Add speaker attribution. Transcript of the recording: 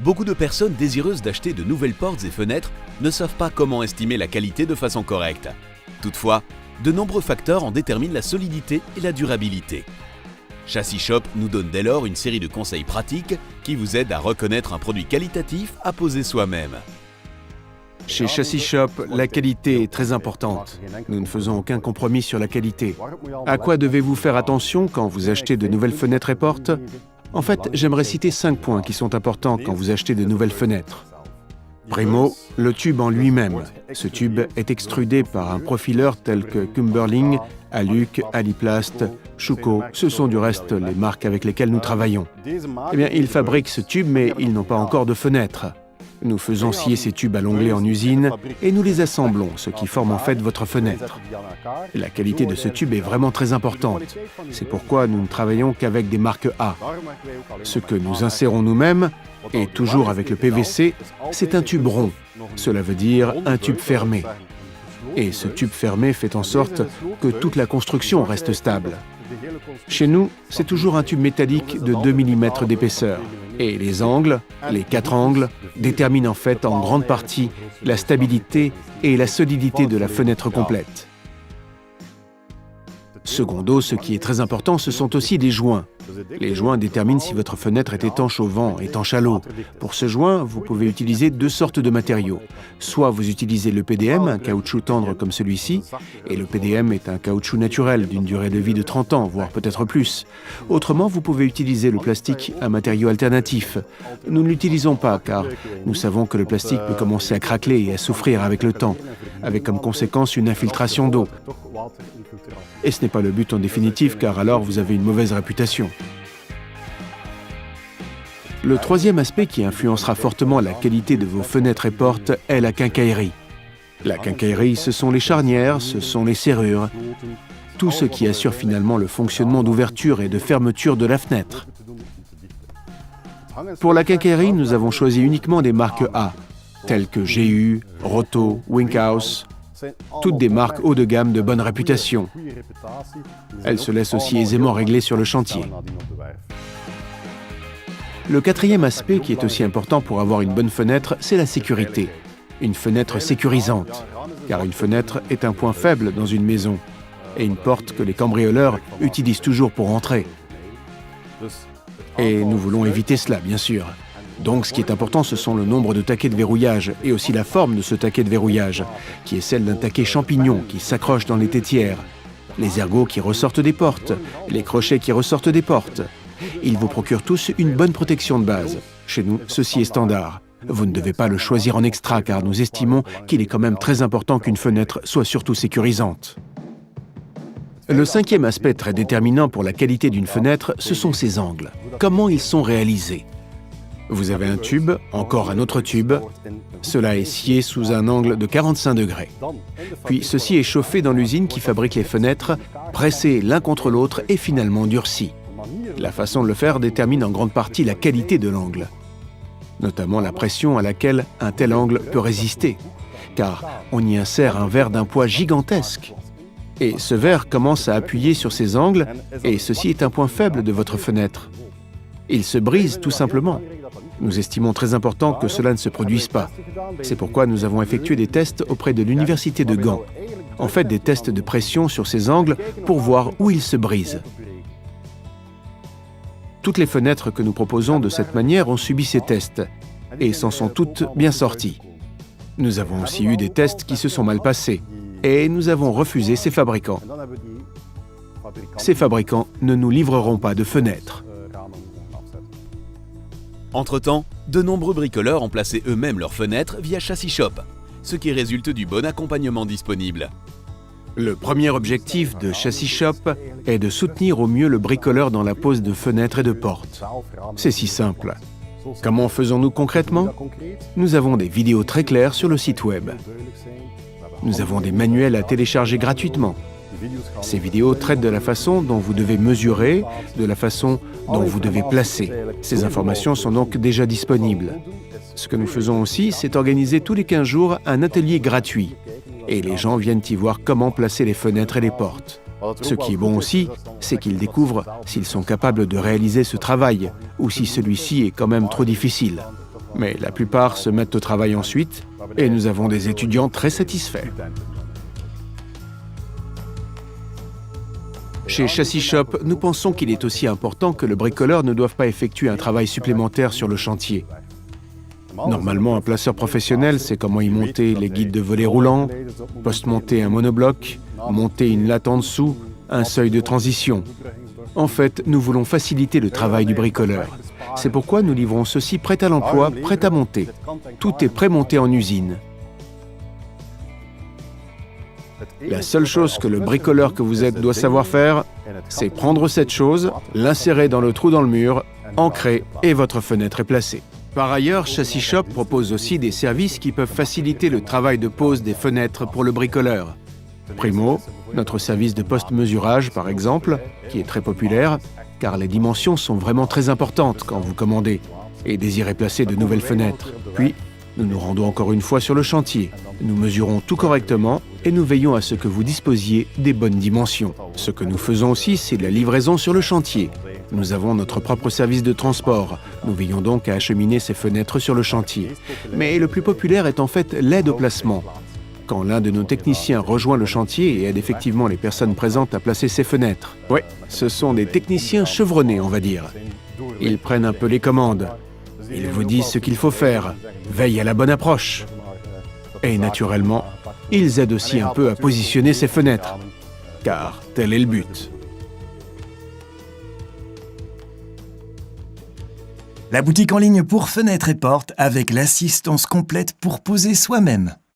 Speaker 1: Beaucoup de personnes désireuses d'acheter de nouvelles portes et fenêtres ne savent pas comment estimer la qualité de façon correcte. Toutefois, de nombreux facteurs en déterminent la solidité et la durabilité. Chassis Shop nous donne dès lors une série de conseils pratiques qui vous aident à reconnaître un produit qualitatif à poser soi-même.
Speaker 2: Chez Chassis Shop, la qualité est très importante. Nous ne faisons aucun compromis sur la qualité. À quoi devez-vous faire attention quand vous achetez de nouvelles fenêtres et portes? En fait, j'aimerais citer 5 points qui sont importants quand vous achetez de nouvelles fenêtres. Primo, le tube en lui-même. Ce tube est extrudé par un profileur tel que Kumberling, Aluc, Aliplast, Schuco. Ce sont du reste les marques avec lesquelles nous travaillons. Eh bien, ils fabriquent ce tube, mais ils n'ont pas encore de fenêtres. Nous faisons scier ces tubes à l'onglet en usine et nous les assemblons, ce qui forme en fait votre fenêtre. La qualité de ce tube est vraiment très importante. C'est pourquoi nous ne travaillons qu'avec des marques A. Ce que nous insérons nous-mêmes, et toujours avec le PVC, c'est un tube rond. Cela veut dire un tube fermé. Et ce tube fermé fait en sorte que toute la construction reste stable. Chez nous, c'est toujours un tube métallique de 2 mm d'épaisseur. Et les angles, les 4 angles, déterminent en fait en grande partie la stabilité et la solidité de la fenêtre complète. Secondo, ce qui est très important, ce sont aussi des joints. Les joints déterminent si votre fenêtre est étanche au vent, étanche à l'eau. Pour ce joint, vous pouvez utiliser 2 sortes de matériaux. Soit vous utilisez le PDM, un caoutchouc tendre comme celui-ci, et le PDM est un caoutchouc naturel d'une durée de vie de 30 ans, voire peut-être plus. Autrement, vous pouvez utiliser le plastique, un matériau alternatif. Nous ne l'utilisons pas car nous savons que le plastique peut commencer à craqueler et à souffrir avec le temps, avec comme conséquence une infiltration d'eau. Et ce n'est pas le but en définitive, car alors vous avez une mauvaise réputation. Le troisième aspect qui influencera fortement la qualité de vos fenêtres et portes est la quincaillerie. La quincaillerie, ce sont les charnières, ce sont les serrures, tout ce qui assure finalement le fonctionnement d'ouverture et de fermeture de la fenêtre. Pour la quincaillerie, nous avons choisi uniquement des marques A, telles que GU, Roto, Winkhaus, toutes des marques haut de gamme de bonne réputation. Elles se laissent aussi aisément régler sur le chantier. Le quatrième aspect qui est aussi important pour avoir une bonne fenêtre, c'est la sécurité. Une fenêtre sécurisante, car une fenêtre est un point faible dans une maison, et une porte que les cambrioleurs utilisent toujours pour entrer. Et nous voulons éviter cela, bien sûr. Donc ce qui est important, ce sont le nombre de taquets de verrouillage et aussi la forme de ce taquet de verrouillage, qui est celle d'un taquet champignon qui s'accroche dans les tétières, les ergots qui ressortent des portes, les crochets qui ressortent des portes. Ils vous procurent tous une bonne protection de base. Chez nous, ceci est standard. Vous ne devez pas le choisir en extra car nous estimons qu'il est quand même très important qu'une fenêtre soit surtout sécurisante. Le cinquième aspect très déterminant pour la qualité d'une fenêtre, ce sont ses angles. Comment ils sont réalisés? Vous avez un tube, encore un autre tube. Cela est scié sous un angle de 45 degrés. Puis ceci est chauffé dans l'usine qui fabrique les fenêtres, pressé l'un contre l'autre et finalement durci. La façon de le faire détermine en grande partie la qualité de l'angle, notamment la pression à laquelle un tel angle peut résister, car on y insère un verre d'un poids gigantesque. Et ce verre commence à appuyer sur ces angles, et ceci est un point faible de votre fenêtre. Il se brise tout simplement. Nous estimons très important que cela ne se produise pas. C'est pourquoi nous avons effectué des tests auprès de l'université de Gand. En fait, des tests de pression sur ces angles pour voir où ils se brisent. Toutes les fenêtres que nous proposons de cette manière ont subi ces tests et s'en sont toutes bien sorties. Nous avons aussi eu des tests qui se sont mal passés et nous avons refusé ces fabricants. Ces fabricants ne nous livreront pas de fenêtres.
Speaker 1: Entre-temps, de nombreux bricoleurs ont placé eux-mêmes leurs fenêtres via Chassis Shop, ce qui résulte du bon accompagnement disponible.
Speaker 2: Le premier objectif de Chassis Shop est de soutenir au mieux le bricoleur dans la pose de fenêtres et de portes. C'est si simple. Comment faisons-nous concrètement? Nous avons des vidéos très claires sur le site web. Nous avons des manuels à télécharger gratuitement. Ces vidéos traitent de la façon dont vous devez mesurer, de la façon dont vous devez placer. Ces informations sont donc déjà disponibles. Ce que nous faisons aussi, c'est organiser tous les 15 jours un atelier gratuit. Et les gens viennent y voir comment placer les fenêtres et les portes. Ce qui est bon aussi, c'est qu'ils découvrent s'ils sont capables de réaliser ce travail ou si celui-ci est quand même trop difficile. Mais la plupart se mettent au travail ensuite et nous avons des étudiants très satisfaits. Chez Châssis Shop, nous pensons qu'il est aussi important que le bricoleur ne doive pas effectuer un travail supplémentaire sur le chantier. Normalement, un placeur professionnel sait comment y monter les guides de volets roulants, post-monter un monobloc, monter une latte en dessous, un seuil de transition. En fait, nous voulons faciliter le travail du bricoleur. C'est pourquoi nous livrons ceci prêt à l'emploi, prêt à monter. Tout est pré-monté en usine. La seule chose que le bricoleur que vous êtes doit savoir faire, c'est prendre cette chose, l'insérer dans le trou dans le mur, ancrer et votre fenêtre est placée. Par ailleurs, Châssis Shop propose aussi des services qui peuvent faciliter le travail de pose des fenêtres pour le bricoleur. Primo, notre service de post-mesurage par exemple, qui est très populaire, car les dimensions sont vraiment très importantes quand vous commandez et désirez placer de nouvelles fenêtres. Puis, nous nous rendons encore une fois sur le chantier. Nous mesurons tout correctement et nous veillons à ce que vous disposiez des bonnes dimensions. Ce que nous faisons aussi, c'est de la livraison sur le chantier. Nous avons notre propre service de transport. Nous veillons donc à acheminer ces fenêtres sur le chantier. Mais le plus populaire est en fait l'aide au placement. Quand l'un de nos techniciens rejoint le chantier et aide effectivement les personnes présentes à placer ces fenêtres. Oui, ce sont des techniciens chevronnés, on va dire. Ils prennent un peu les commandes. Ils vous disent ce qu'il faut faire, veillent à la bonne approche. Et naturellement, ils aident aussi un peu à positionner ces fenêtres, car tel est le but.
Speaker 3: La boutique en ligne pour fenêtres et portes avec l'assistance complète pour poser soi-même.